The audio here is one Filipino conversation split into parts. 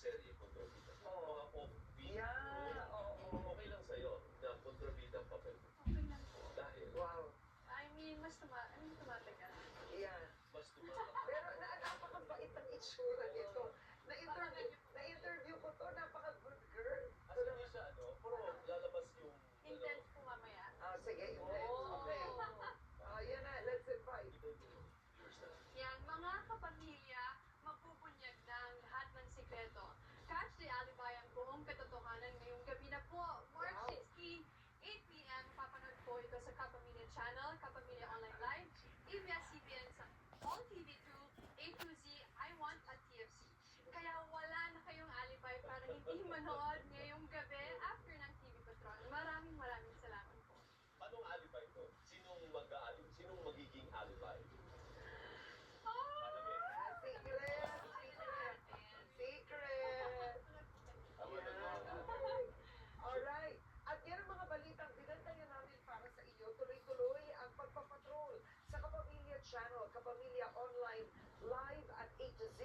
serye kontrabida. Oo. Mga offbeat. Yeah, oo. Okay lang sa'yo na kontrabida ang papel mo. Okay lang po. Dahil Wow. I mean, mas tumatagal. Yeah. mas tumatak. Pero napakabait ang itsura nito. Na-interview ko to, napaka-good girl. As in, siya, pero lalabas yung, Intense po mamaya. Sige, intense. Okay. Yan na, let's invite. viewers na. Yan, mga kapamilya, mapupunyag ng lahat ng sikreto. Catch the Alibay ang buong katotohanan ngayong gabi na po. March Wow. 16, 8 p.m. Papanood po ito sa Kapamilya Channel, Kapamilya Online Live, ABS-CBN sa All TV2, A to Z, I Want at TFC. Kaya wala na kayong alibay para hindi manood ngayong gabi after ng TV Patrol. Maraming salamat po. Anong alibay to? Sinong mag-aalib? Sinong magiging alibay? Secret. Tama na Yeah. Alright. At yan ang mga balitang binantayan namin para sa iyo. Tuloy-tuloy ang pagpapatrol sa Kapamilya Channel, Kapamilya Online, Live at A to Z.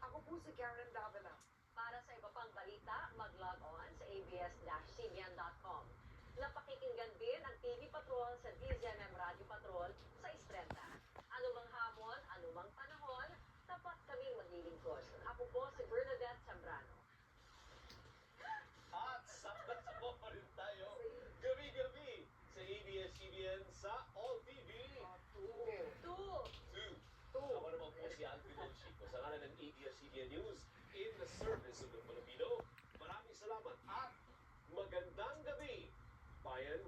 Ako po si Karen Davila. Para sa iba pang balita, mag-log on sa abs-cbn.com. Napakikinggan din ang TV Patrol sa DZMM Radio Patrol sa Istrenta. Anumang hamon, anumang panahon, tapat kaming maglilingkod. Ako po si Bernadette Zambrano. At sama-sama pa rin tayo gabi-gabi sa ABS-CBN sa All TV. 2. 2. Ako naman po si Alvin Chico sa ngalan ng ABS-CBN News in the service of the Filipino. Maraming salamat at magandang gabi, bayan.